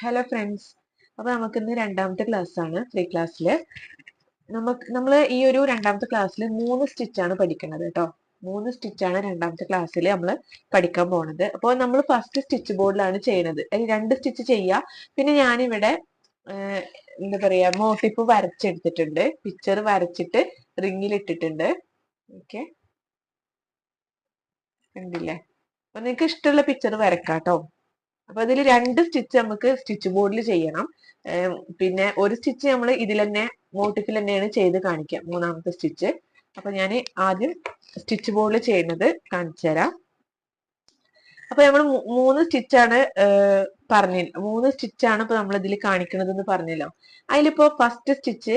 Hello friends, അപ്പൊ നമുക്കിന്ന് രണ്ടാമത്തെ ക്ലാസ് ആണ്. ഫ്രീ ക്ലാസ്സില് നമ്മൾ ഈ ഒരു രണ്ടാമത്തെ ക്ലാസ്സിൽ 3 സ്റ്റിച്ചാണ് പഠിക്കുന്നത് കേട്ടോ. 3 സ്റ്റിച്ചാണ് രണ്ടാമത്തെ ക്ലാസ്സിൽ നമ്മൾ പഠിക്കാൻ പോണത്. അപ്പോൾ നമ്മൾ ഫസ്റ്റ് സ്റ്റിച്ച് ബോർഡിലാണ് ചെയ്യുന്നത്. 2 സ്റ്റിച്ച് ചെയ്യുക. പിന്നെ ഞാനിവിടെ എന്താ പറയാ, മോട്ടിഫ് വരച്ചെടുത്തിട്ടുണ്ട്. പിക്ചർ വരച്ചിട്ട് റിങ്ങിൽ ഇട്ടിട്ടുണ്ട്. ഓക്കെ, കണ്ടില്ലേ? അപ്പൊ നിങ്ങൾക്ക് ഇഷ്ടമുള്ള പിക്ചർ വരക്കാട്ടോ. അപ്പൊ അതിൽ 2 സ്റ്റിച്ച് നമുക്ക് സ്റ്റിച്ച് ബോർഡിൽ ചെയ്യണം. പിന്നെ ഒരു സ്റ്റിച്ച് നമ്മൾ ഇതിൽ തന്നെ മോട്ടിഫിൽ തന്നെയാണ് ചെയ്ത് കാണിക്കുക, മൂന്നാമത്തെ സ്റ്റിച്ച്. അപ്പൊ ഞാൻ ആദ്യം സ്റ്റിച്ച് ബോർഡിൽ ചെയ്യുന്നത് കാണിച്ചു തരാം. അപ്പൊ നമ്മൾ 3 സ്റ്റിച്ചാണ് മൂന്ന് സ്റ്റിച്ചാണ് ഇപ്പൊ നമ്മൾ ഇതിൽ കാണിക്കുന്നത് എന്ന് പറഞ്ഞല്ലോ. അതിലിപ്പോ ഫസ്റ്റ് സ്റ്റിച്ച്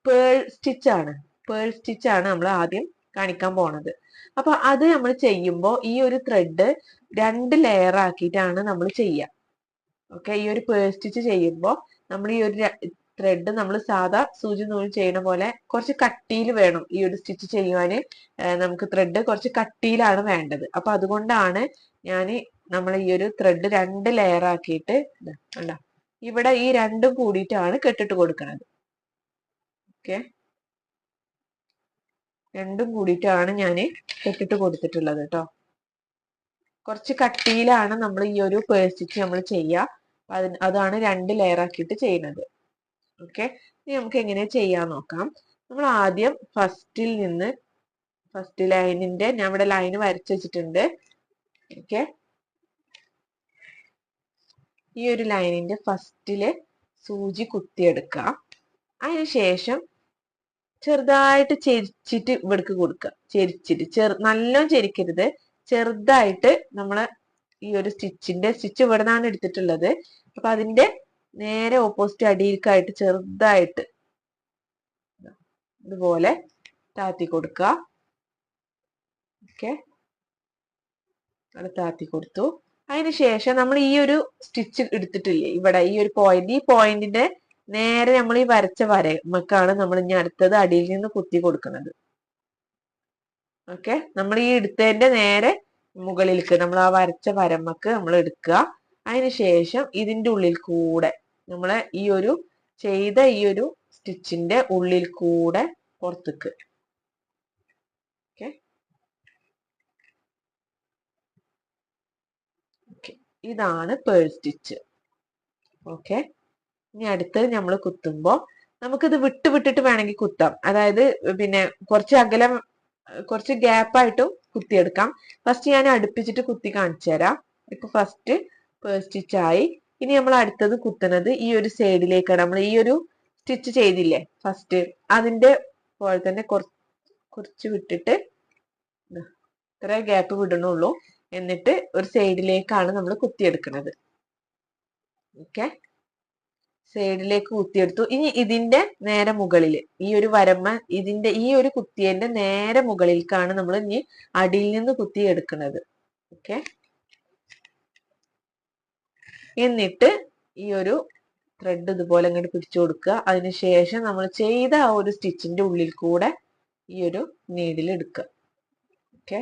പേൾ സ്റ്റിച്ചാണ്. പേൾ സ്റ്റിച്ചാണ് നമ്മൾ ആദ്യം കാണിക്കാൻ പോണത്. അപ്പൊ അത് നമ്മൾ ചെയ്യുമ്പോൾ ഈ ഒരു ത്രെഡ് 2 ലെയർ ആക്കിയിട്ടാണ് നമ്മൾ ചെയ്യുക. ഓക്കെ, ഈ ഒരു പേൾ സ്റ്റിച്ച് ചെയ്യുമ്പോൾ നമ്മൾ ഈ ഒരു ത്രെഡ് നമ്മൾ സാധാ സൂചി നൂല് ചെയ്യുന്ന പോലെ കുറച്ച് കട്ടിയിൽ വേണം ഈ ഒരു സ്റ്റിച്ച് ചെയ്യുവാന്. നമുക്ക് ത്രെഡ് കുറച്ച് കട്ടിയിലാണ് വേണ്ടത്. അപ്പൊ അതുകൊണ്ടാണ് നമ്മൾ ഈ ഒരു ത്രെഡ് 2 ലെയർ ആക്കിയിട്ട് കണ്ടോ, ഇവിടെ ഈ രണ്ടും കൂടിയിട്ടാണ് കെട്ടിട്ട് കൊടുക്കുന്നത്. ഓക്കെ, രണ്ടും കൂടിയിട്ടാണ് ഞാൻ കെട്ടിട്ട് കൊടുത്തിട്ടുള്ളത് കേട്ടോ. കുറച്ച് കട്ടിയിലാണ് നമ്മൾ ഈ ഒരു പേൾ സ്റ്റിച്ച് നമ്മൾ ചെയ്യുക. അതാണ് 2 ലെയർ ആക്കിയിട്ട് ചെയ്യുന്നത്. ഓക്കെ, ഇനി നമുക്ക് എങ്ങനെ ചെയ്യാൻ നോക്കാം. നമ്മൾ ആദ്യം ഫസ്റ്റ് ലൈനിന്റെ ഞാൻ ഇവിടെ ലൈന് വരച്ചു വെച്ചിട്ടുണ്ട്. ഓക്കെ, ഈ ഒരു ലൈനിന്റെ ഫസ്റ്റില് സൂചി കുത്തിയെടുക്കുക. അതിനുശേഷം ചെറുതായിട്ട് ചെരിച്ചിട്ട് ഇവിടേക്ക് കൊടുക്കുക. ചെരിച്ചിട്ട് നല്ലോണം ചെരിക്കരുത്, ചെറുതായിട്ട് നമ്മള് ഈ ഒരു സ്റ്റിച്ച് ഇവിടെ നിന്നാണ് എടുത്തിട്ടുള്ളത്. അപ്പൊ അതിന്റെ നേരെ ഓപ്പോസിറ്റ് അടിയിലേക്കായിട്ട് ചെറുതായിട്ട് ഇതുപോലെ താത്തി കൊടുക്കുക. ഓക്കെ, അത് താത്തി കൊടുത്തു. അതിനുശേഷം നമ്മൾ ഈ ഒരു സ്റ്റിച്ച് എടുത്തിട്ടില്ലേ ഇവിടെ, ഈ ഒരു ഈ പോയിന്റിന്റെ നേരെ നമ്മൾ ഈ വരച്ച വരമക്കാണ് നമ്മൾ ഇനി അടുത്തത് അടിയിൽ നിന്ന് കുത്തി കൊടുക്കുന്നത്. ഓക്കെ, നമ്മൾ ഈ എടുത്തതിന്റെ നേരെ മുകളിലേക്ക് നമ്മൾ ആ വരച്ച വരമക്ക് നമ്മൾ എടുക്കുക. അതിനുശേഷം ഇതിന്റെ ഉള്ളിൽ കൂടെ നമ്മളെ ഈ ഒരു ചെയ്ത ഈ ഒരു സ്റ്റിച്ചിന്റെ ഉള്ളിൽ കൂടെ പുറത്തേക്ക്. ഓക്കെ, ഇതാണ് പേൾ സ്റ്റിച്ച്. ഓക്കെ, ഇനി അടുത്തത് നമ്മൾ കുത്തുമ്പോൾ നമുക്കിത് വിട്ടിട്ട് വേണമെങ്കിൽ കുത്താം. അതായത് പിന്നെ കുറച്ച് അകലം, കുറച്ച് ഗ്യാപ്പായിട്ടും കുത്തിയെടുക്കാം. ഫസ്റ്റ് ഞാൻ അടുപ്പിച്ചിട്ട് കുത്തി കാണിച്ചു തരാം. ഇപ്പൊ ഫസ്റ്റ് പേൾ സ്റ്റിച്ച് ആയി. ഇനി നമ്മൾ അടുത്തത് കുത്തുന്നത് ഈ ഒരു സൈഡിലേക്കാണ്. നമ്മൾ ഈ ഒരു സ്റ്റിച്ച് ചെയ്തില്ലേ ഫസ്റ്റ്, അതിന്റെ പോലെ തന്നെ കുറച്ച് വിട്ടിട്ട് ഇത്ര ഗ്യാപ്പ് വിടണുള്ളൂ. എന്നിട്ട് ഒരു സൈഡിലേക്കാണ് നമ്മൾ കുത്തിയെടുക്കുന്നത്. ഓക്കെ, സൈഡിലേക്ക് കുത്തിയെടുത്തു. ഇനി ഇതിന്റെ നേരെ മുകളിൽ ഈ ഒരു വരമ്മ, ഇതിന്റെ ഈ ഒരു കുത്തിയന്റെ നേരെ മുകളിലേക്കാണ് നമ്മൾ ഇനി അടിയിൽ നിന്ന് കുത്തിയെടുക്കുന്നത്. ഓക്കെ, എന്നിട്ട് ഈ ഒരു ത്രെഡ് ഇതുപോലെ ഇങ്ങോട്ട് പിടിച്ചു കൊടുക്കുക. അതിനുശേഷം നമ്മൾ ചെയ്ത ആ ഒരു സ്റ്റിച്ചിന്റെ ഉള്ളിൽ കൂടെ ഈ ഒരു നീഡിൽ എടുക്കുക. ഓക്കെ,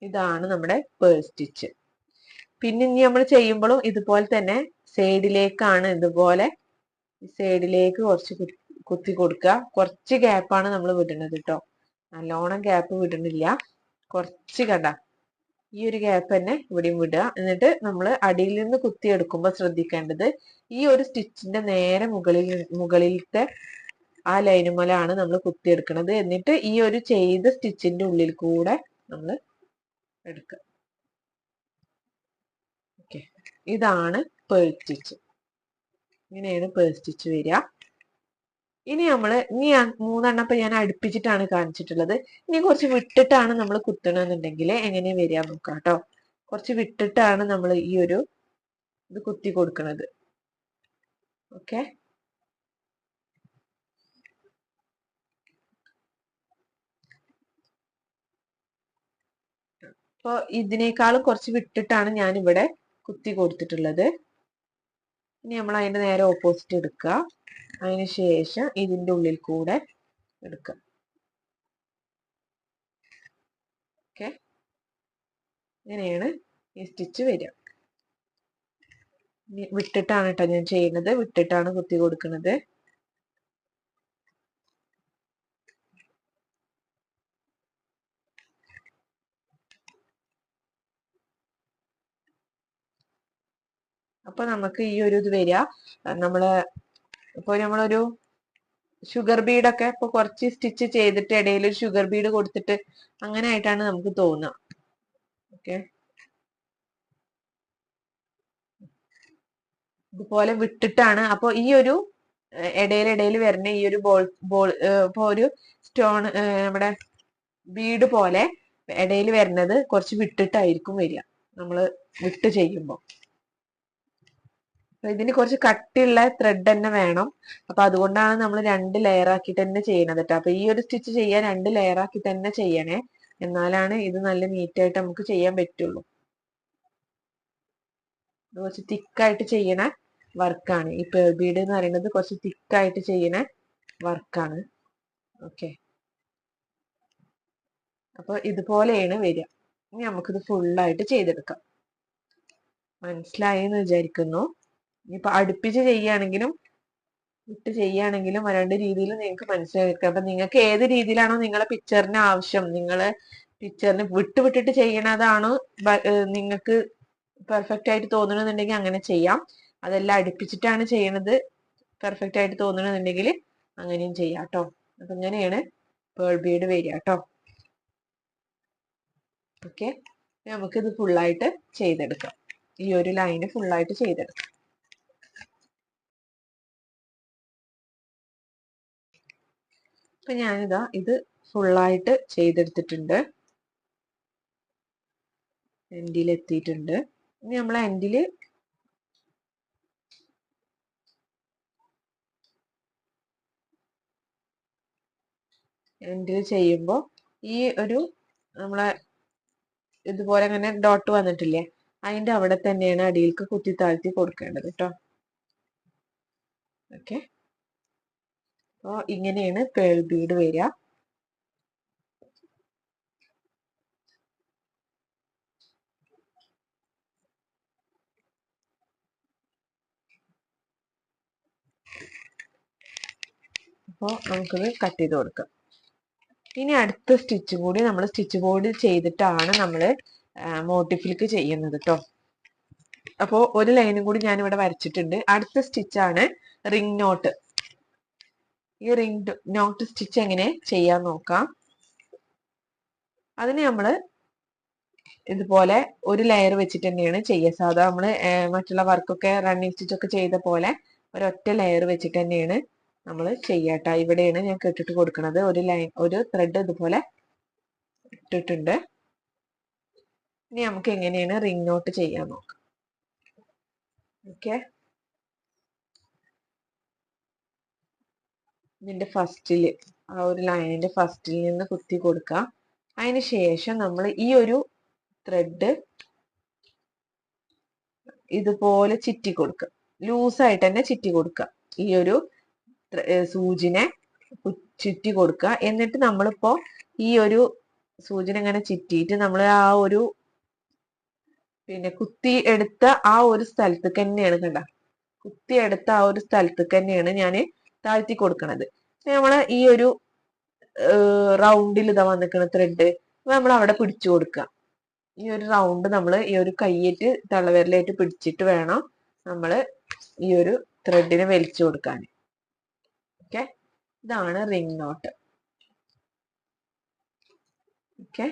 ഇതാണ് നമ്മുടെ പേൾ സ്റ്റിച്ച്. പിന്നെ ഇനി നമ്മൾ ചെയ്യുമ്പോഴും ഇതുപോലെ തന്നെ സൈഡിലേക്കാണ് ഇതുപോലെ സൈഡിലേക്ക് കുറച്ച് കുത്തി കൊടുക്കുക. കുറച്ച് ഗ്യാപ്പാണ് നമ്മൾ വിടുന്നത് കേട്ടോ, നല്ലോണം ഗ്യാപ്പ് വിടുന്നില്ല. കുറച്ച് കണ്ട ഈ ഒരു ഗ്യാപ്പ് തന്നെ ഇവിടെയും വിടുക. എന്നിട്ട് നമ്മൾ അടിയിൽ നിന്ന് കുത്തിയെടുക്കുമ്പോൾ ശ്രദ്ധിക്കേണ്ടത് ഈ ഒരു സ്റ്റിച്ചിന്റെ നേരെ മുകളിലത്തെ ആ ലൈനുമലാണ് നമ്മൾ കുത്തിയെടുക്കുന്നത്. എന്നിട്ട് ഈ ഒരു ചെയ്ത സ്റ്റിച്ചിന്റെ ഉള്ളിൽ കൂടെ നമ്മൾ എടുക്കുക. ഓക്കെ, ഇതാണ് പേൾ സ്റ്റിച്ച്. ഇങ്ങനെയാണ് പേൾ സ്റ്റിച്ച് വരിക. ഇനി ഞാൻ 3 എണ്ണം ഞാൻ അടുപ്പിച്ചിട്ടാണ് കാണിച്ചിട്ടുള്ളത്. ഇനി കുറച്ച് വിട്ടിട്ടാണ് നമ്മൾ കുത്തണമെന്നുണ്ടെങ്കിൽ എങ്ങനെ വരിക നോക്കാം കേട്ടോ. കുറച്ച് വിട്ടിട്ടാണ് നമ്മൾ ഈ ഒരു ഇത് കുത്തി കൊടുക്കുന്നത്. ഓക്കെ, അപ്പൊ ഇതിനേക്കാളും കുറച്ച് വിട്ടിട്ടാണ് ഞാൻ ഇവിടെ കുത്തി കൊടുത്തിട്ടുള്ളത്. ഇനി നമ്മൾ അതിന്റെ നേരെ ഓപ്പോസിറ്റ് എടുക്കുക. അതിനുശേഷം ഇതിന്റെ ഉള്ളിൽ കൂടെ എടുക്കുക. ഓക്കെ, ഇങ്ങനെയാണ് ഈ സ്റ്റിച്ച് വരിക. വിട്ടിട്ടാണ് കേട്ടോ ഞാൻ ചെയ്യുന്നത്, വിട്ടിട്ടാണ് കുത്തി കൊടുക്കുന്നത്. അപ്പൊ നമുക്ക് ഈ ഒരു ഇത് വരിക, നമ്മള് ഇപ്പൊ നമ്മളൊരു ഷുഗർ ബീഡൊക്കെ ഇപ്പൊ കുറച്ച് സ്റ്റിച്ച് ചെയ്തിട്ട് ഇടയിൽ ഒരു ഷുഗർ ബീഡ് കൊടുത്തിട്ട് അങ്ങനെ ആയിട്ടാണ് നമുക്ക് തോന്നുക. ഓക്കെ, ഇതുപോലെ വിട്ടിട്ടാണ്. അപ്പൊ ഈ ഒരു ഇടയിൽ വരുന്ന ഈ ഒരു ബോൾ ഇപ്പൊ ഒരു സ്റ്റോൺ നമ്മുടെ ബീഡ് പോലെ ഇടയിൽ വരുന്നത് കുറച്ച് വിട്ടിട്ടായിരിക്കും വരിക നമ്മള് വിട്ട് ചെയ്യുമ്പോൾ. ഇതിന് കുറച്ച് കട്ടിയുള്ള ത്രെഡ് തന്നെ വേണം. അപ്പൊ അതുകൊണ്ടാണ് നമ്മൾ 2 ലെയർ ആക്കിയിട്ട് തന്നെ ചെയ്യുന്നത് കേട്ടോ. അപ്പൊ ഈ ഒരു സ്റ്റിച്ച് ചെയ്യാൻ 2 ലെയർ ആക്കി തന്നെ ചെയ്യണേ, എന്നാലാണ് ഇത് നല്ല നീറ്റായിട്ട് നമുക്ക് ചെയ്യാൻ പറ്റുള്ളൂ. ഇത് കുറച്ച് തിക്കായിട്ട് ചെയ്യണ വർക്കാണ് ഈ പേൾ ബീഡ് എന്ന് പറയുന്നത്, കുറച്ച് തിക്കായിട്ട് ചെയ്യണ വർക്കാണ്. ഓക്കെ, അപ്പൊ ഇതുപോലെയാണ് വരിക. ഇനി നമുക്കിത് ഫുള്ളായിട്ട് ചെയ്തെടുക്കാം. മനസ്സിലായി എന്ന് വിചാരിക്കുന്നു. ഇനിയിപ്പൊ അടുപ്പിച്ച് ചെയ്യുകയാണെങ്കിലും വിട്ട് ചെയ്യുകയാണെങ്കിലും 2 രീതിയിൽ നിങ്ങൾക്ക് മനസ്സിലാക്കാം. അപ്പൊ നിങ്ങൾക്ക് ഏത് രീതിയിലാണോ നിങ്ങളെ പിക്ചറിന് ആവശ്യം, നിങ്ങളെ പിക്ചറിന് വിട്ടിട്ട് ചെയ്യണതാണോ നിങ്ങൾക്ക് പെർഫെക്റ്റ് ആയിട്ട് തോന്നണമെന്നുണ്ടെങ്കിൽ അങ്ങനെ ചെയ്യാം. അതെല്ലാം അടുപ്പിച്ചിട്ടാണ് ചെയ്യണത് പെർഫെക്റ്റ് ആയിട്ട് തോന്നണമെന്നുണ്ടെങ്കിൽ അങ്ങനെയും ചെയ്യാം കേട്ടോ. അപ്പൊ ഇങ്ങനെയാണ് പേൾ ബീഡ് വരിക കേട്ടോ. ഓക്കെ, നമുക്കിത് ഫുള്ളായിട്ട് ചെയ്തെടുക്കാം. ഈ ഒരു ലൈന് ഫുള്ളായിട്ട് ചെയ്തെടുക്കാം. അപ്പൊ ഞാനിതാ ഇത് ഫുള്ളായിട്ട് ചെയ്തെടുത്തിട്ടുണ്ട്, എൻഡിൽ എത്തിയിട്ടുണ്ട്. ഇനി നമ്മൾ എൻഡില് ചെയ്യുമ്പോൾ ഈ ഒരു നമ്മളെ ഇതുപോലെ അങ്ങനെ ഡോട്ട് വന്നിട്ടില്ലേ, അതിന്റെ അവിടെ തന്നെയാണ് അടിയിലേക്ക് കുത്തി താഴ്ത്തി കൊടുക്കേണ്ടത് കേട്ടോ. ഓക്കെ, അപ്പോൾ ഇങ്ങനെയാണ് പേൾ ബീഡ് വരിക. അപ്പോൾ നമുക്കിത് കട്ട് ചെയ്ത് കൊടുക്കാം. ഇനി അടുത്ത സ്റ്റിച്ചും കൂടി നമ്മൾ സ്റ്റിച്ച് ബോർഡ് ചെയ്തിട്ടാണ് നമ്മൾ മോട്ടിഫിലേക്ക് ചെയ്യുന്നത് കേട്ടോ. അപ്പോൾ ഒരു ലൈനും കൂടി ഞാൻ ഇവിടെ വരച്ചിട്ടുണ്ട്. അടുത്ത സ്റ്റിച്ചാണ് റിംഗ് നോട്ട്. ഈ റിംഗ് നോട്ട് സ്റ്റിച്ച് എങ്ങനെ ചെയ്യാൻ നോക്കാം. അതിന് നമ്മൾ ഇതുപോലെ ഒരു ലെയർ വെച്ചിട്ട് തന്നെയാണ് ചെയ്യുക. സാധാ നമ്മൾ മറ്റുള്ള വർക്കൊക്കെ റണ്ണിങ് സ്റ്റിച്ചൊക്കെ ചെയ്ത പോലെ ഒരൊറ്റ ലെയർ വെച്ചിട്ട് തന്നെയാണ് നമ്മൾ ചെയ്യാട്ടോ. ഇവിടെയാണ് ഞാൻ കെട്ടിട്ട് കൊടുക്കുന്നത്. ഒരു ത്രെഡ് ഇതുപോലെ ഇട്ടിട്ടുണ്ട്. ഇനി നമുക്ക് എങ്ങനെയാണ് റിംഗ് നോട്ട് ചെയ്യാൻ നോക്കാം. ഓക്കെ, ഇതിന്റെ ഫസ്റ്റില് ആ ഒരു ലൈനിന്റെ ഫസ്റ്റിൽ നിന്ന് കുത്തി കൊടുക്കുക. അതിന് ശേഷം നമ്മൾ ഈ ഒരു ത്രെഡ് ഇതുപോലെ ചിറ്റി കൊടുക്കുക, ലൂസായിട്ട് തന്നെ ചിറ്റി കൊടുക്കുക. ഈ ഒരു സൂചിനെ ചുറ്റി കൊടുക്കുക. എന്നിട്ട് നമ്മളിപ്പോ ഈ ഒരു സൂചന ഇങ്ങനെ ചുറ്റിയിട്ട് നമ്മൾ ആ ഒരു പിന്നെ കുത്തി എടുത്ത ആ ഒരു സ്ഥലത്തേക്ക് തന്നെയാണ് കണ്ട, കുത്തി എടുത്ത ആ ഒരു സ്ഥലത്തേക്ക് തന്നെയാണ് ഞാൻ താഴ്ത്തി കൊടുക്കണത്. നമ്മള് ഈ ഒരു റൗണ്ടിൽ ഇതാ വന്നിക്കണ ത്രെഡ് നമ്മൾ അവിടെ പിടിച്ചു കൊടുക്കുക. ഈ ഒരു റൗണ്ട് നമ്മൾ ഈ ഒരു കൈയ്യേറ്റ് തള്ളവിരലായിട്ട് പിടിച്ചിട്ട് വേണം നമ്മൾ ഈ ഒരു ത്രെഡിനെ വലിച്ചു കൊടുക്കാൻ. ഓക്കെ, ഇതാണ് റിംഗ് നോട്ട്. ഓക്കെ,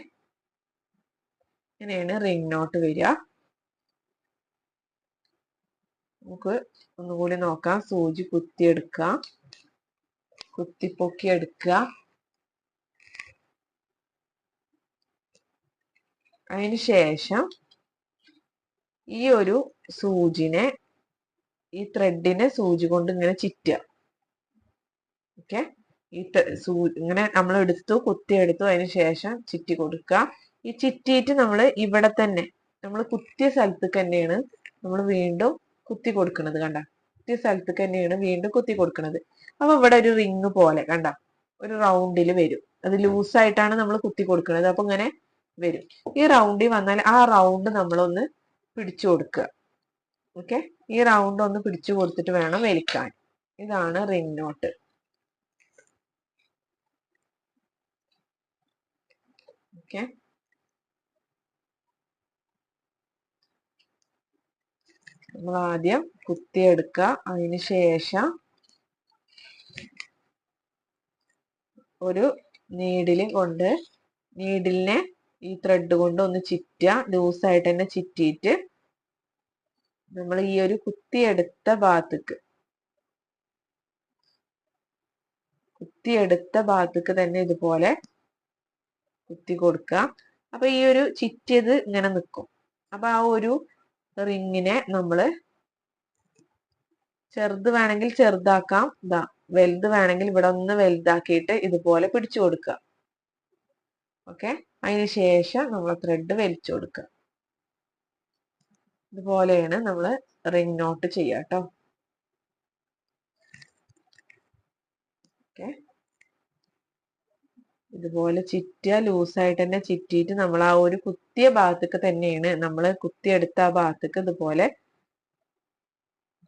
ഇങ്ങനെയാണ് റിംഗ് നോട്ട് വരിക. നമുക്ക് ഒന്നുകൂടി നോക്കാം. സൂചി കുത്തിയെടുക്കുക, കുത്തിപ്പൊക്കി എടുക്കുക. അതിന് ശേഷം ഈ ഒരു സൂചിനെ ഈ ത്രെഡിനെ സൂചി കൊണ്ട് ഇങ്ങനെ ചുറ്റുക. ഓക്കെ, ഈ ഇങ്ങനെ നമ്മൾ എടുത്തു, കുത്തിയെടുത്തു, അതിന് ശേഷം ചുറ്റി കൊടുക്കുക. ഈ ചുറ്റിയിട്ട് നമ്മൾ ഇവിടെ തന്നെ നമ്മൾ കുത്തിയ സ്ഥലത്തേക്ക് തന്നെയാണ് നമ്മൾ വീണ്ടും കുത്തി കൊടുക്കുന്നത്. കണ്ട, കുത്തിയ സ്ഥലത്തേക്ക് തന്നെയാണ് വീണ്ടും കുത്തി കൊടുക്കുന്നത്. അപ്പൊ ഇവിടെ ഒരു റിങ് പോലെ കണ്ട ഒരു റൗണ്ടിൽ വരും. അത് ലൂസായിട്ടാണ് നമ്മൾ കുത്തി കൊടുക്കുന്നത്. അപ്പൊ ഇങ്ങനെ വരും. ഈ റൗണ്ടിൽ വന്നാൽ ആ റൗണ്ട് നമ്മളൊന്ന് പിടിച്ചു കൊടുക്കുക. ഓക്കെ, ഈ റൗണ്ട് ഒന്ന് പിടിച്ചു കൊടുത്തിട്ട് വേണം വലിക്കാൻ. ഇതാണ് റിംഗ് നോട്ട്. ഓക്കെ, നമ്മൾ ആദ്യം കുത്തിയെടുക്കുക. അതിന് ശേഷം ഒരു നീഡിലിനെ ഈ ത്രെഡ് കൊണ്ട് ഒന്ന് ചുറ്റുക. ലൂസായിട്ട് തന്നെ ചുറ്റിയിട്ട് നമ്മൾ ഈ ഒരു കുത്തിയെടുത്ത ഭാഗത്തേക്ക് തന്നെ ഇതുപോലെ കുത്തി കൊടുക്കുക. അപ്പൊ ഈ ഒരു ചുറ്റിയത് ഇങ്ങനെ നിൽക്കും. അപ്പൊ ആ ഒരു റിങ്ങിനെ നമ്മള് ചെറുത് വേണമെങ്കിൽ ചെറുതാക്കാം, വലുത് വേണമെങ്കിൽ ഇവിടെ ഒന്ന് വലുതാക്കിയിട്ട് ഇതുപോലെ പിടിച്ചു കൊടുക്കുക. ഓക്കെ, അതിന് ശേഷം നമ്മൾ ത്രെഡ് വലിച്ചു കൊടുക്കുക. ഇതുപോലെയാണ് നമ്മൾ റിംഗ് നോട്ട് ചെയ്യുക കേട്ടോ. ഓക്കെ, ഇതുപോലെ ചുറ്റുക. ലൂസായിട്ട് തന്നെ ചുറ്റിയിട്ട് നമ്മൾ ആ ഒരു കുത്തിയ ഭാഗത്തേക്ക് തന്നെയാണ് നമ്മൾ കുത്തിയെടുത്ത ആ ഭാഗത്തേക്ക് ഇതുപോലെ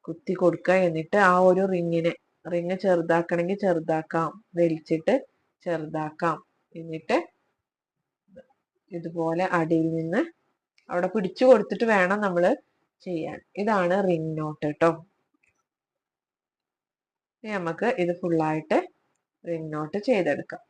കുത്തി കൊടുക്കുക. എന്നിട്ട് ആ ഒരു റിങ് ചെറുതാക്കണമെങ്കിൽ ചെറുതാക്കാം, വലിച്ചിട്ട് ചെറുതാക്കാം. എന്നിട്ട് ഇതുപോലെ അടിയിൽ നിന്ന് അവിടെ പിടിച്ചു കൊടുത്തിട്ട് വേണം നമ്മൾ ചെയ്യാൻ. ഇതാണ് റിംഗ് നോട്ട് കേട്ടോ. ഇനി നമുക്ക് ഇത് ഫുള്ളായിട്ട് റിംഗ് നോട്ട് ചെയ്തെടുക്കാം.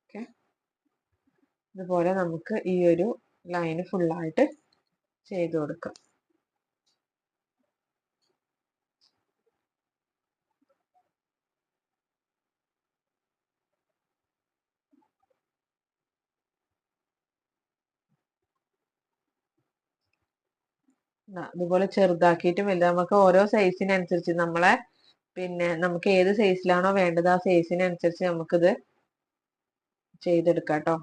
ഓക്കെ, ഇതുപോലെ നമുക്ക് ഈ ഒരു ലൈന് ഫുള്ളായിട്ട് ചെയ്ത് കൊടുക്കാം. ഇതുപോലെ ചെറുതാക്കിയിട്ടും വലുത് നമുക്ക് ഓരോ സൈസിനനുസരിച്ച് നമുക്ക് ഏത് സൈസിലാണോ വേണ്ടത് ആ സൈസിനനുസരിച്ച് നമുക്കിത് ചെയ്തെടുക്കാം കേട്ടോ.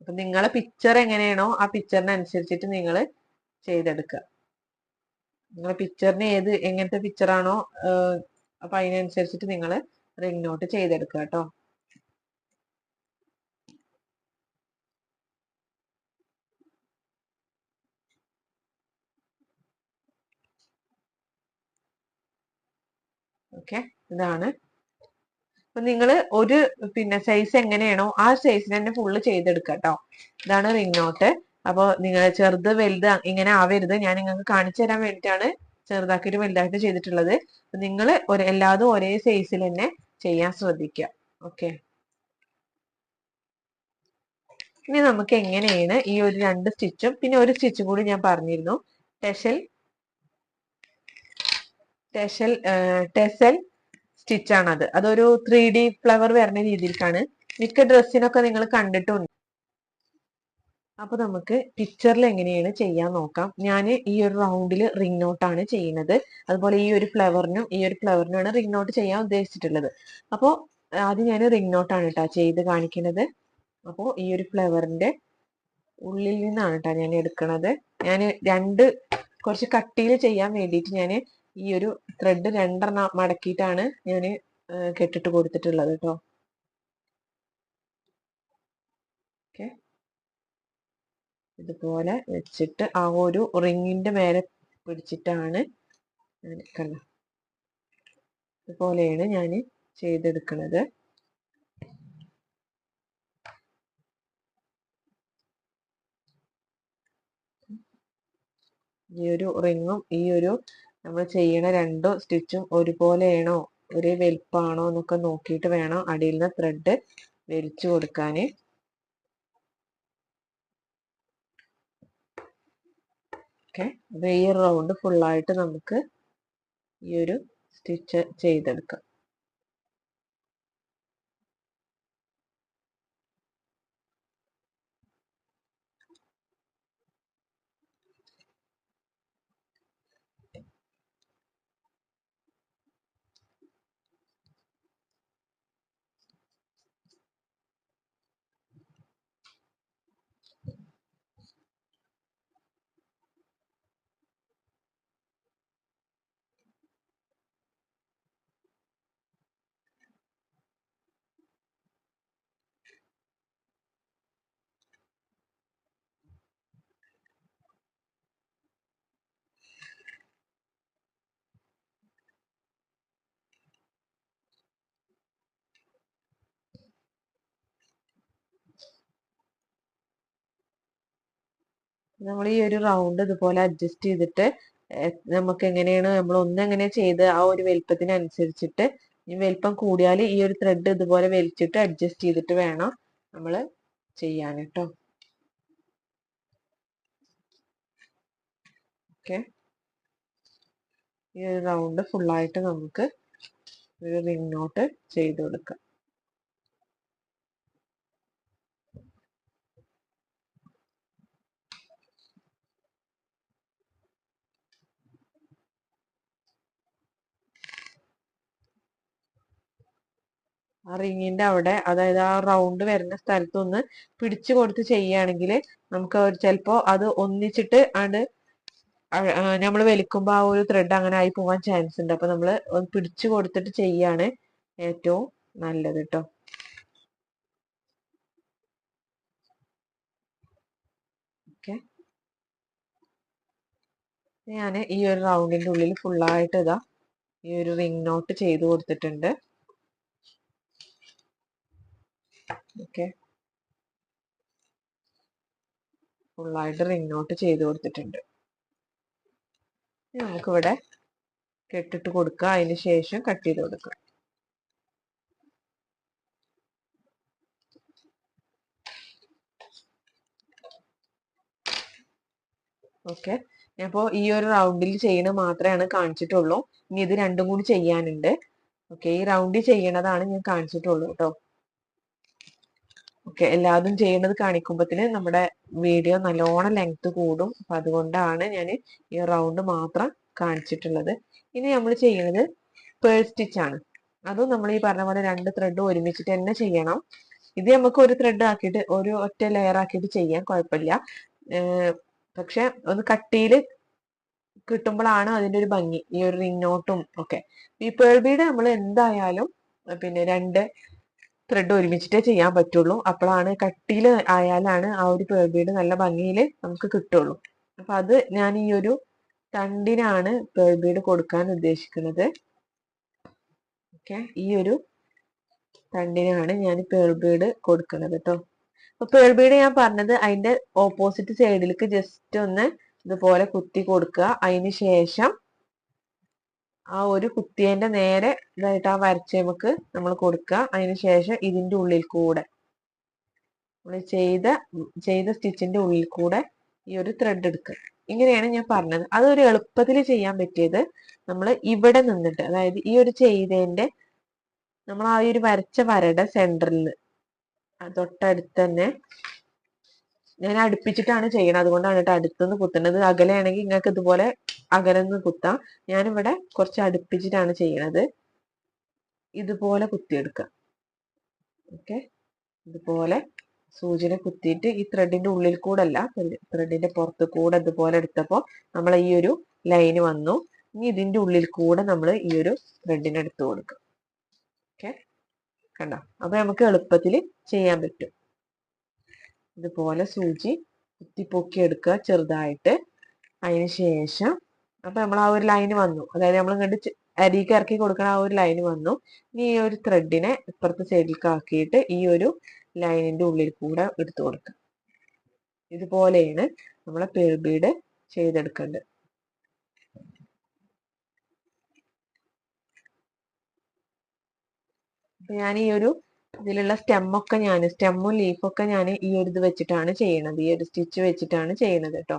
അപ്പൊ നിങ്ങളെ പിക്ചർ എങ്ങനെയാണോ ആ പിക്ചറിനനുസരിച്ചിട്ട് നിങ്ങൾ ചെയ്തെടുക്കുക. നിങ്ങളെ പിക്ചറിന് എങ്ങനത്തെ പിക്ചറാണോ അപ്പൊ അതിനനുസരിച്ചിട്ട് നിങ്ങൾ റിംഗ് നോട്ട് ചെയ്തെടുക്കുക കേട്ടോ. ഓക്കെ, ഇതാണ്. അപ്പൊ നിങ്ങൾ ഒരു സൈസ് എങ്ങനെയാണോ ആ സൈസിന് തന്നെ ഫുള്ള് ചെയ്തെടുക്കുക കേട്ടോ. ഇതാണ് റിംഗ് നോട്ട്. അപ്പൊ നിങ്ങൾ ചെറുത് വലുത് ഇങ്ങനെ ആവരുത്. ഞാൻ നിങ്ങൾക്ക് കാണിച്ചു തരാൻ വേണ്ടിയിട്ടാണ് ചെറുതാക്കിയിട്ട് വലുതായിട്ട് ചെയ്തിട്ടുള്ളത്. നിങ്ങൾ എല്ലാതും ഒരേ സൈസിൽ തന്നെ ചെയ്യാൻ ശ്രദ്ധിക്കുക. ഓക്കെ, ഇനി നമുക്ക് എങ്ങനെയാണ് ഈ ഒരു 2 സ്റ്റിച്ചും പിന്നെ ഒരു സ്റ്റിച്ചും കൂടി ഞാൻ പറഞ്ഞിരുന്നു. ടെസൽ സ്റ്റിച്ചാണത്. അതൊരു 3D ഫ്ലവർ വരുന്ന രീതിയിലേക്കാണ്. മിക്ക ഡ്രസ്സിനൊക്കെ നിങ്ങൾ കണ്ടിട്ടുണ്ട്. അപ്പൊ നമുക്ക് പിക്ചറിൽ എങ്ങനെയാണ് ചെയ്യാൻ നോക്കാം. ഞാൻ ഈ ഒരു റൗണ്ടിൽ റിംഗ് നോട്ടാണ് ചെയ്യുന്നത്. അതുപോലെ ഈ ഒരു ഫ്ലവറിനുമാണ് റിംഗ് നോട്ട് ചെയ്യാൻ ഉദ്ദേശിച്ചിട്ടുള്ളത്. അപ്പോൾ ആദ്യം ഞാൻ റിംഗ് നോട്ടാണ് കേട്ടോ ചെയ്ത് കാണിക്കുന്നത്. അപ്പോൾ ഈ ഒരു ഫ്ലവറിന്റെ ഉള്ളിൽ നിന്നാണ് കേട്ടോ ഞാൻ എടുക്കുന്നത്. ഞാൻ കുറച്ച് കട്ടിയിൽ ചെയ്യാൻ വേണ്ടിയിട്ട് ഞാൻ ഈ ഒരു ത്രെഡ് 2 മടക്കിയിട്ടാണ് ഞാൻ കെട്ടിട്ട് കൊടുത്തിട്ടുള്ളത് കേട്ടോ. ഓക്കെ, ഇതുപോലെ വെച്ചിട്ട് ആ ഒരു റിങ്ങിന്റെ മേലെ പിടിച്ചിട്ടാണ് കണ്ടോ, ഇതുപോലെയാണ് ഞാൻ ചെയ്തെടുക്കുന്നത്. ഈ ഒരു റിങ്ങും ഈ ഒരു നമ്മൾ ചെയ്യണ 2 സ്റ്റിച്ചും ഒരുപോലെയാണോ ഒരേ വലിപ്പാണോ എന്നൊക്കെ നോക്കിയിട്ട് വേണം അടിയിൽ നിന്ന് ത്രെഡ് വലിച്ചു കൊടുക്കാൻ. ഓക്കെ, അപ്പൊ ഈ റൗണ്ട് ഫുള്ളായിട്ട് നമുക്ക് ഈ ഒരു സ്റ്റിച്ച് ചെയ്തെടുക്കാം. നമ്മൾ ഈ ഒരു റൗണ്ട് ഇതുപോലെ അഡ്ജസ്റ്റ് ചെയ്തിട്ട് നമുക്ക് എങ്ങനെയാണ് നമ്മൾ ഒന്നെങ്ങനെ ചെയ്ത് ആ ഒരു വലിപ്പത്തിനനുസരിച്ചിട്ട് ഈ വലിപ്പം കൂടിയാൽ ഈ ഒരു ത്രെഡ് ഇതുപോലെ വലിച്ചിട്ട് അഡ്ജസ്റ്റ് ചെയ്തിട്ട് വേണം നമ്മൾ ചെയ്യാൻ കേട്ടോ. ഓക്കെ, ഈ ഒരു റൗണ്ട് ഫുള്ളായിട്ട് നമുക്ക് ഒരു റിംഗ് നോട്ട് ചെയ്ത് കൊടുക്കാം. ആ റിങ്ങിന്റെ അവിടെ, അതായത് ആ റൗണ്ട് വരുന്ന സ്ഥലത്ത് ഒന്ന് പിടിച്ചു കൊടുത്ത് ചെയ്യുകയാണെങ്കിൽ നമുക്ക് ചിലപ്പോ അത് ഒന്നിച്ചിട്ട് അത് നമ്മൾ വലിക്കുമ്പോ ആ ഒരു ത്രെഡ് അങ്ങനെ ആയി പോകാൻ ചാൻസ് ഉണ്ട്. അപ്പൊ നമ്മൾ ഒന്ന് പിടിച്ചു കൊടുത്തിട്ട് ചെയ്യാണ് ഏറ്റവും നല്ലത് കേട്ടോ. ഓക്കെ, ഞാൻ ഈ ഒരു റൗണ്ടിന്റെ ഉള്ളിൽ ഫുള്ളായിട്ട് ഇതാ ഈ ഒരു റിംഗ് നോട്ട് ചെയ്ത് കൊടുത്തിട്ടുണ്ട്. ഓക്കെ, ഫുള്ളായിട്ട് റിംഗ് നോട്ട് ചെയ്ത് കൊടുത്തിട്ടുണ്ട്. നമുക്കിവിടെ കെട്ടിട്ട് കൊടുക്കുക, അതിന് ശേഷം കട്ട് ചെയ്ത് കൊടുക്കുക. ഓക്കെ, അപ്പോ ഈ ഒരു റൗണ്ടിൽ ചെയ്യണ മാത്രമാണ് കാണിച്ചിട്ടുള്ളൂ. ഇനി ഇത് രണ്ടും കൂടി ചെയ്യാനുണ്ട്. ഓക്കെ, ഈ റൗണ്ടിൽ ചെയ്യണതാണ് ഞാൻ കാണിച്ചിട്ടുള്ളൂ കേട്ടോ. ഓക്കെ, എല്ലാതും ചെയ്യണത് കാണിക്കുമ്പോത്തിന് നമ്മുടെ വീഡിയോ നല്ലോണം ലെങ്ത് കൂടും. അപ്പൊ അതുകൊണ്ടാണ് ഞാൻ ഈ റൗണ്ട് മാത്രം കാണിച്ചിട്ടുള്ളത്. ഇനി നമ്മൾ ചെയ്യുന്നത് പേൾ സ്റ്റിച്ച് ആണ്. അതും നമ്മൾ ഈ പറഞ്ഞ പോലെ രണ്ട് ത്രെഡ് ഒരുമിച്ചിട്ട് തന്നെ ചെയ്യണം. ഇത് നമുക്ക് ഒരു ത്രെഡ് ആക്കിയിട്ട് ഒരു ഒറ്റ ലെയർ ആക്കിയിട്ട് ചെയ്യാൻ കുഴപ്പമില്ല. പക്ഷെ ഒന്ന് കട്ടിയില് കിട്ടുമ്പോഴാണ് അതിന്റെ ഒരു ഭംഗി, ഈ ഒരു റിംഗ് നോട്ടും ഒക്കെ. ഈ പേൾ ബീഡ് നമ്മൾ എന്തായാലും പിന്നെ രണ്ട് ത്രെഡ് ഒരുമിച്ചിട്ടേ ചെയ്യാൻ പറ്റുള്ളൂ. അപ്പോഴാണ് കട്ടിയിൽ ആയാലാണ് ആ ഒരു പേൾ ബീഡ് നല്ല ഭംഗിയിൽ നമുക്ക് കിട്ടുള്ളൂ. അപ്പൊ അത് ഞാൻ ഈ ഒരു തണ്ടിനാണ് പേൾ ബീഡ് കൊടുക്കാൻ ഉദ്ദേശിക്കുന്നത്. ഓക്കെ, ഈ ഒരു തണ്ടിനാണ് ഞാൻ പേൾ ബീഡ് കൊടുക്കുന്നത് കേട്ടോ. അപ്പൊ പേൾ ബീഡ് ഞാൻ പറഞ്ഞത് അതിന്റെ ഓപ്പോസിറ്റ് സൈഡിലേക്ക് ജസ്റ്റ് ഒന്ന് ഇതുപോലെ കുത്തി കൊടുക്കുക. അതിന് ശേഷം ആ ഒരു കുത്തിയതിന്റെ നേരെ ഇതായിട്ട് ആ വരച്ചേമക്ക് നമ്മൾ കൊടുക്കുക. അതിന് ശേഷം ഇതിന്റെ ഉള്ളിൽ കൂടെ നമ്മൾ ചെയ്ത സ്റ്റിച്ചിന്റെ ഉള്ളിൽ കൂടെ ഈ ഒരു ത്രെഡ് എടുക്കുക. ഇങ്ങനെയാണ് ഞാൻ പറഞ്ഞത്. അതൊരു എളുപ്പത്തിൽ ചെയ്യാൻ പറ്റിയത് നമ്മൾ ഇവിടെ നിന്നിട്ട്, അതായത് ഈ ഒരു ചെയ്തതിന്റെ നമ്മൾ ആ ഒരു വരച്ച വരയുടെ സെന്ററിൽ തൊട്ടടുത്ത് തന്നെ ഞാൻ അടുപ്പിച്ചിട്ടാണ് ചെയ്യണത്. അതുകൊണ്ടാണ് കേട്ടോ അടുത്തുനിന്ന് കുത്തുന്നത്. അകലെയാണെങ്കിൽ നിങ്ങൾക്ക് ഇതുപോലെ അകലെന്ന് കുത്താം. ഞാനിവിടെ കുറച്ച് അടുപ്പിച്ചിട്ടാണ് ചെയ്യണത്. ഇതുപോലെ കുത്തിയെടുക്കുക. ഓക്കെ, ഇതുപോലെ സൂചിനെ കുത്തിയിട്ട് ഈ ത്രെഡിന്റെ ഉള്ളിൽ കൂടെ അല്ല, ത്രെഡിന്റെ പുറത്ത് കൂടെ ഇതുപോലെ എടുത്തപ്പോൾ നമ്മൾ ഈ ഒരു ലൈന് വന്നു. ഇനി ഇതിന്റെ ഉള്ളിൽ കൂടെ നമ്മൾ ഈ ഒരു ത്രെഡിനെ എടുത്തു കൊടുക്കും. ഓക്കെ, കണ്ടോ? അപ്പൊ നമുക്ക് എളുപ്പത്തിൽ ചെയ്യാൻ പറ്റും. ഇതുപോലെ സൂചി കുത്തിപ്പൊക്കി എടുക്കുക ചെറുതായിട്ട്. അതിന് ശേഷം അപ്പൊ നമ്മൾ ആ ഒരു ലൈന് വന്നു, അതായത് നമ്മൾ ഇങ്ങോട്ട് അരിക്ക് ഇറക്കി കൊടുക്കണ ആ ഒരു ലൈന് വന്നു. ഇനി ഈ ഒരു ത്രെഡിനെ ഇപ്പുറത്തെ സൈഡിലേക്ക് ആക്കിയിട്ട് ഈ ഒരു ലൈനിന്റെ ഉള്ളിൽ കൂടെ എടുത്തു കൊടുക്കുക. ഇതുപോലെയാണ് നമ്മളെ പേൾ ബീഡ് ചെയ്തെടുക്കേണ്ടത്. അപ്പൊ ഞാൻ ഈ ഒരു ഇതിലുള്ള സ്റ്റെമ്മും ലീഫൊക്കെ ഞാൻ ഈ ഒരു ഇത് വെച്ചിട്ടാണ് ചെയ്യണത്. ഈ ഒരു സ്റ്റിച്ച് വെച്ചിട്ടാണ് ചെയ്യണത് കേട്ടോ.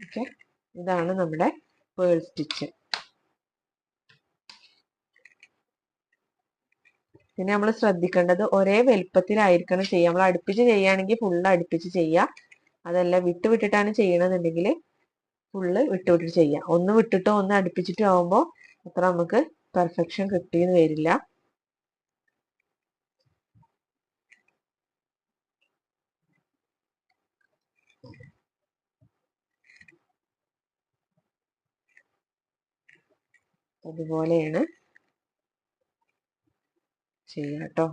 ഓക്കെ, ഇതാണ് നമ്മുടെ പേൾ സ്റ്റിച്ച്. പിന്നെ നമ്മൾ ശ്രദ്ധിക്കേണ്ടത് ഒരേ വലുപ്പത്തിലായിരിക്കണം ചെയ്യുക. നമ്മൾ അടുപ്പിച്ച് ചെയ്യുകയാണെങ്കിൽ ഫുള്ള് അടുപ്പിച്ച് ചെയ്യുക. അതല്ല വിട്ട് വിട്ടിട്ടാണ് ചെയ്യണമെന്നുണ്ടെങ്കിൽ ഫുള്ള് വിട്ട് വിട്ടിട്ട് ചെയ്യുക. ഒന്ന് വിട്ടിട്ടോ ഒന്ന് അടുപ്പിച്ചിട്ടോ ആവുമ്പോൾ അത്ര നമുക്ക് പെർഫെക്ഷൻ കിട്ടിയെന്ന് വരില്ല. അതുപോലെയാണ് ചെയ്യുക കേട്ടോ.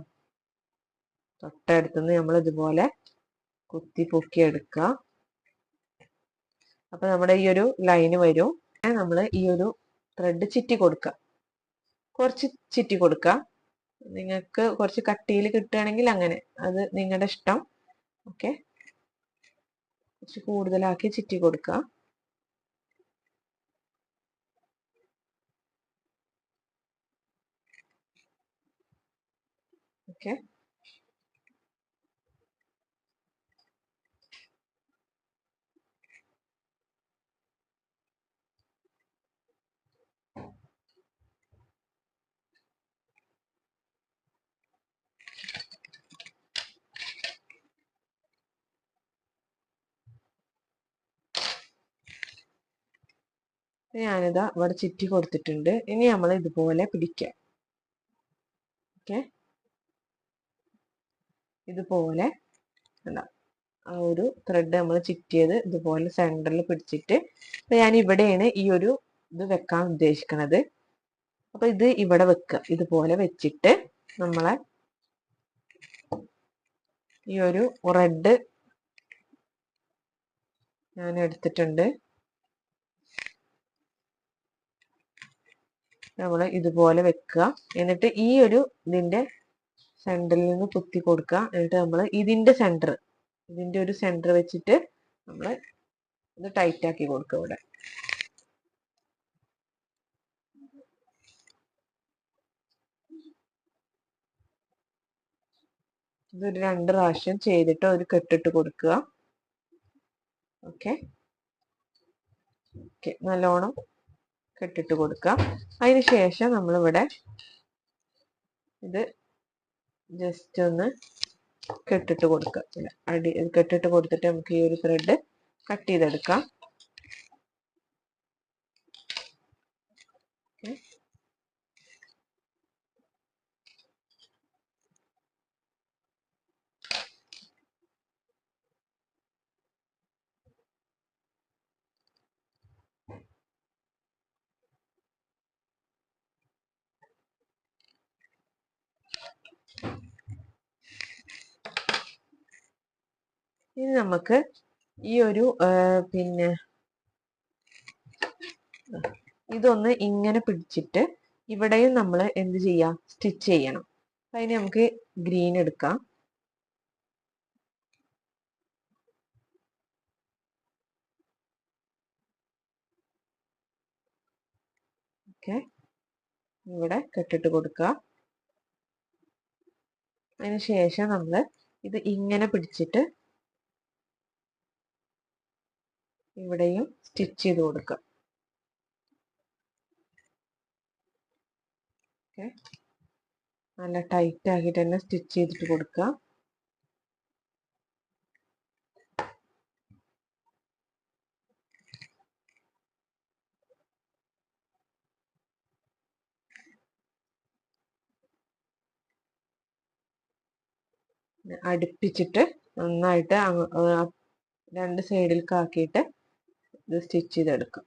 തൊട്ടടുത്തുനിന്ന് നമ്മൾ ഇതുപോലെ കുത്തി പൊക്കി എടുക്കുക. അപ്പൊ നമ്മുടെ ഈ ഒരു ലൈന് വരും. നമ്മൾ ഈ ഒരു ത്രെഡ് ചിറ്റി കൊടുക്കുക, കുറച്ച് ചിറ്റി കൊടുക്കുക. നിങ്ങൾക്ക് കുറച്ച് കട്ടിയിൽ കിട്ടുകയാണെങ്കിൽ അങ്ങനെ, അത് നിങ്ങളുടെ ഇഷ്ടം. ഓക്കെ, കുറച്ച് കൂടുതലാക്കി ചിറ്റി കൊടുക്കുക. ഓക്കെ, ഞാനിതാ ഇവിടെ ചുറ്റി കൊടുത്തിട്ടുണ്ട്. ഇനി നമ്മൾ ഇതുപോലെ പിടിക്കുക. ഓക്കെ, ഇതുപോലെ ആ ഒരു ത്രെഡ് നമ്മൾ ചുറ്റിയത് ഇതുപോലെ സെന്ററിൽ പിടിച്ചിട്ട്, അപ്പൊ ഞാൻ ഇവിടെയാണ് ഈ ഒരു ഇത് വെക്കാൻ ഉദ്ദേശിക്കുന്നത്. അപ്പൊ ഇത് ഇവിടെ വെക്കുക. ഇതുപോലെ വെച്ചിട്ട് നമ്മളെ ഈ ഒരു റെഡ് ഞാൻ എടുത്തിട്ടുണ്ട്. നമ്മൾ ഇതുപോലെ വെക്കുക. എന്നിട്ട് ഈ ഒരു ഇതിന്റെ സെന്ററിൽ നിന്ന് കുത്തി കൊടുക്കുക. എന്നിട്ട് നമ്മൾ ഇതിന്റെ ഒരു സെന്റർ വെച്ചിട്ട് നമ്മൾ ഇത് ടൈറ്റ് ആക്കി കൊടുക്കുക. ഇവിടെ ഇതൊരു 2 പ്രാവശ്യം ചെയ്തിട്ട് ഒരു കെട്ടിട്ട് കൊടുക്കുക. ഓക്കെ, നല്ലോണം കെട്ടിട്ട് കൊടുക്കുക. അതിന് ശേഷം നമ്മളിവിടെ ഇത് ജസ്റ്റ് ഒന്ന് കെട്ടിട്ട് കൊടുക്കുക. കെട്ടിട്ട് കൊടുത്തിട്ട് നമുക്ക് ഈ ഒരു ത്രെഡ് കട്ട് ചെയ്തെടുക്കാം. ഇനി നമുക്ക് ഈ ഒരു പിന്നെ ഇതൊന്ന് ഇങ്ങനെ പിടിച്ചിട്ട് ഇവിടെയും നമ്മൾ എന്ത് ചെയ്യാം, സ്റ്റിച്ച് ചെയ്യണം. അതിന് നമുക്ക് ഗ്രീൻ എടുക്കാം. ഓക്കെ, ഇവിടെ കെട്ടിട്ട് കൊടുക്കുക. അതിന് ശേഷം നമ്മൾ ഇത് ഇങ്ങനെ പിടിച്ചിട്ട് ഇവിടെയും സ്റ്റിച്ച് ചെയ്ത് കൊടുക്കുക. ഓക്കെ, നല്ല ടൈറ്റ് ആക്കിയിട്ട് തന്നെ സ്റ്റിച്ച് ചെയ്തിട്ട് കൊടുക്കുക. അടുപ്പിച്ചിട്ട് നന്നായിട്ട് രണ്ട് സൈഡിലേക്ക് ആക്കിയിട്ട് ഇത് സ്റ്റിച്ച് ചെയ്തെടുക്കാം.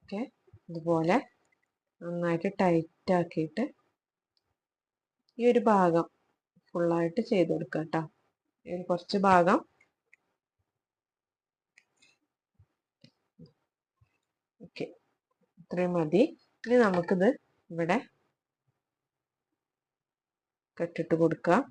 ഓക്കെ, ഇതുപോലെ നന്നായിട്ട് ടൈറ്റ് ആക്കിയിട്ട് ഈ ഒരു ഭാഗം ഫുള്ളായിട്ട് ചെയ്ത് കൊടുക്കുക കേട്ടോ. ഈ കുറച്ച് ഭാഗം ഓക്കെ, ഇത്രയും മതി. ഇനി നമുക്കിത് ഇവിടെ കെട്ടിട്ട് കൊടുക്കാം.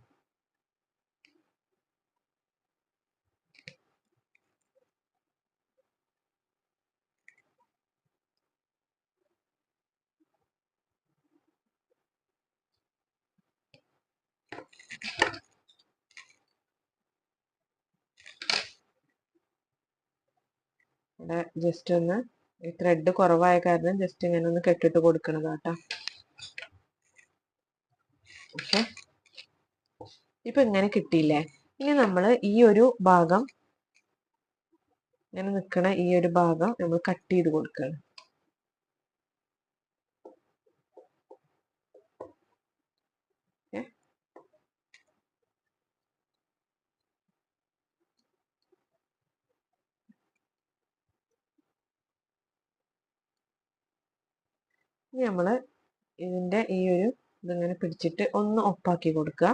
ഇവിടെ ജസ്റ്റ് ഒന്ന് ഈ ത്രെഡ് കുറവായ കാരണം ജസ്റ്റ് ഇങ്ങനെ ഒന്ന് കെട്ടിട്ട് കൊടുക്കണതാട്ടോ. ഓക്കെ, ഇപ്പൊ ഇങ്ങനെ കിട്ടിയില്ലേ? ഇനി നമ്മൾ ഈ ഒരു ഭാഗം ഇങ്ങനെ നിൽക്കണ ഈ ഒരു ഭാഗം നമ്മൾ കട്ട് ചെയ്ത് കൊടുക്കണം. ഇനി നമ്മള് ഇതിന്റെ ഈ ഒരു ഇതിങ്ങനെ പിടിച്ചിട്ട് ഒന്ന് ഒപ്പാക്കി കൊടുക്കുക.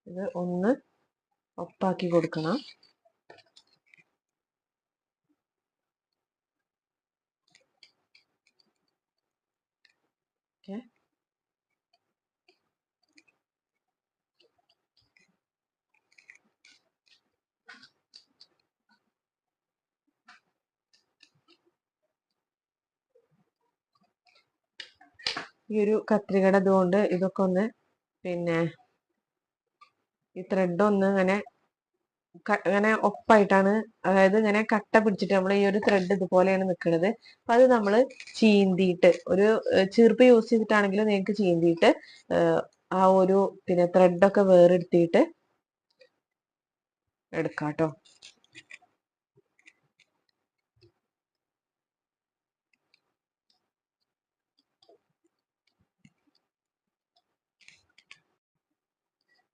ഇത് ഒന്ന് ഒപ്പാക്കി കൊടുക്കണം. ഓക്കെ, ഈ ഒരു കത്രികയുടെ ഇതുകൊണ്ട് ഇതൊക്കെ ഒന്ന് പിന്നെ ഈ ത്രെഡ് ഒന്ന് ഇങ്ങനെ ഒപ്പായിട്ടാണ്, അതായത് ഇങ്ങനെ കട്ട പിടിച്ചിട്ട് നമ്മൾ ഈ ഒരു ത്രെഡ് ഇതുപോലെയാണ് നിൽക്കുന്നത്. അപ്പൊ അത് നമ്മൾ ചീന്തിയിട്ട് ഒരു ചീർപ്പ് യൂസ് ചെയ്തിട്ടാണെങ്കിലും നിങ്ങൾക്ക് ചീന്തിയിട്ട് ആ ഒരു പിന്നെ ത്രെഡൊക്കെ വേറെടുത്തിട്ട് എടുക്കാം കേട്ടോ.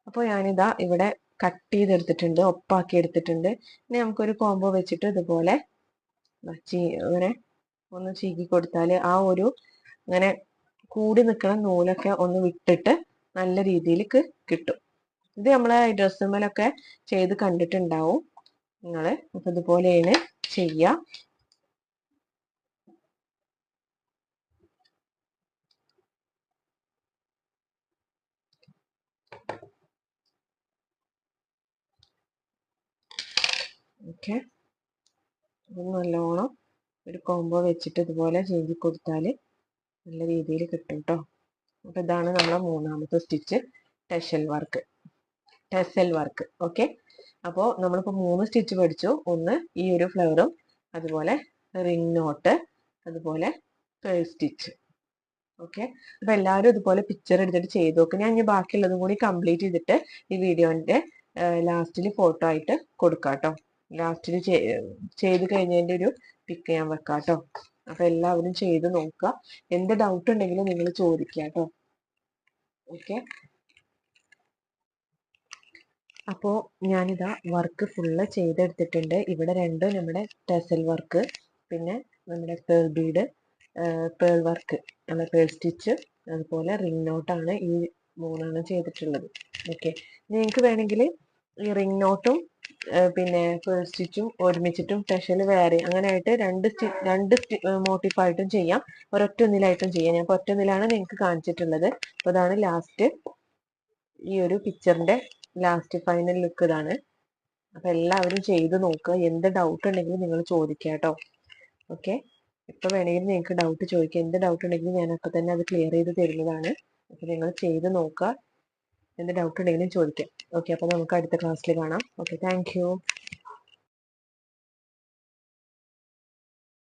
അപ്പോൾ ഞാനിതാ ഇവിടെ കട്ട് ചെയ്തെടുത്തിട്ടുണ്ട്, ഒപ്പാക്കി എടുത്തിട്ടുണ്ട്. ഇനി നമുക്കൊരു കോംബോ വെച്ചിട്ട് ഇതുപോലെ ഇങ്ങനെ ഒന്ന് ചീകി കൊടുത്താൽ ആ ഒരു ഇങ്ങനെ കൂടി നിൽക്കുന്ന നൂലൊക്കെ ഒന്ന് വിട്ടിട്ട് നല്ല രീതിയിൽ കിട്ടും. ഇത് നമ്മളെ ഡ്രസ്സുമേലൊക്കെ ചെയ്ത് കണ്ടിട്ടുണ്ടാവും നിങ്ങള്. അപ്പൊ ഇതുപോലെയാണ് ചെയ്യുക. ഓക്കെ, നല്ലോണം ഒരു കോംബോ വെച്ചിട്ട് ഇതുപോലെ ചെയ്ത് കൊടുത്താൽ നല്ല രീതിയിൽ കിട്ടും കേട്ടോ. അപ്പൊ ഇതാണ് നമ്മളെ മൂന്നാമത്തെ സ്റ്റിച്ച്, ടെസൽ വർക്ക്. ഓക്കെ, അപ്പോൾ നമ്മളിപ്പോൾ 3 സ്റ്റിച്ച് പഠിച്ചു. ഒന്ന് ഈ ഒരു ഫ്ലവറും, അതുപോലെ റിംഗ് നോട്ട്, അതുപോലെ പേൾ സ്റ്റിച്ച്. ഓക്കെ, അപ്പൊ എല്ലാവരും ഇതുപോലെ പിക്ചർ എടുത്തിട്ട് ചെയ്ത് നോക്കുക. ഞാൻ ഇനി ബാക്കിയുള്ളതും കൂടി കംപ്ലീറ്റ് ചെയ്തിട്ട് ഈ വീഡിയോന്റെ ലാസ്റ്റിൽ ഫോട്ടോ ആയിട്ട് കൊടുക്കാം കേട്ടോ. ലാസ്റ്റിൽ ചെയ്ത് കഴിഞ്ഞതിന്റെ ഒരു പിക്ക് ഞാൻ വെക്കാം കേട്ടോ. അപ്പൊ എല്ലാവരും ചെയ്ത് നോക്കുക. എന്ത് ഡൗട്ട് ഉണ്ടെങ്കിലും നിങ്ങൾ ചോദിക്കുക കേട്ടോ. ഓക്കെ, അപ്പോൾ ഞാനിതാ വർക്ക് ഫുള്ള് ചെയ്തെടുത്തിട്ടുണ്ട്. ഇവിടെ രണ്ടും നമ്മുടെ ടെസൽ വർക്ക്, പിന്നെ നമ്മുടെ പേൾ ബീഡ്, പേൾ വർക്ക്, നമ്മുടെ പേൾ സ്റ്റിച്ച്, അതുപോലെ റിംഗ് നോട്ടാണ് ഈ 3 ചെയ്തിട്ടുള്ളത്. ഓക്കെ, നിങ്ങൾക്ക് വേണമെങ്കിൽ ഈ റിംഗ് നോട്ടും പിന്നെ പേൾ സ്റ്റിച്ചും ഒരുമിച്ചിട്ടും ടെസൽ വേറെ അങ്ങനെ ആയിട്ട് രണ്ട് മോട്ടീഫായിട്ടും ചെയ്യാം, ഒരൊറ്റ ഒന്നിലായിട്ടും ചെയ്യാം. ഞാൻ ഒറ്റ ഒന്നിലാണ് നിങ്ങൾക്ക് കാണിച്ചിട്ടുള്ളത്. അപ്പോൾ അതാണ് ലാസ്റ്റ് ഈ ഒരു പിക്ചറിന്റെ ലാസ്റ്റ് ഫൈനൽ ലുക്ക് ഇതാണ്. അപ്പൊ എല്ലാവരും ചെയ്ത് നോക്കുക. എന്ത് ഡൗട്ട് ഉണ്ടെങ്കിലും നിങ്ങൾ ചോദിക്കുക കേട്ടോ. ഓക്കെ, ഇപ്പൊ വേണമെങ്കിൽ നിങ്ങൾക്ക് ഡൗട്ട് ചോദിക്കുക. എന്ത് ഡൗട്ട് ഉണ്ടെങ്കിലും ഞാൻ അപ്പൊ തന്നെ അത് ക്ലിയർ ചെയ്ത് തരുന്നതാണ്. അപ്പൊ നിങ്ങൾ ചെയ്ത് നോക്കുക. എന്ത് ഡൗട്ട് ഉണ്ടെങ്കിലും ചോദിക്കാം. ഓക്കെ, അപ്പൊ നമുക്ക് അടുത്ത ക്ലാസ്സിൽ കാണാം. Okay, thank you.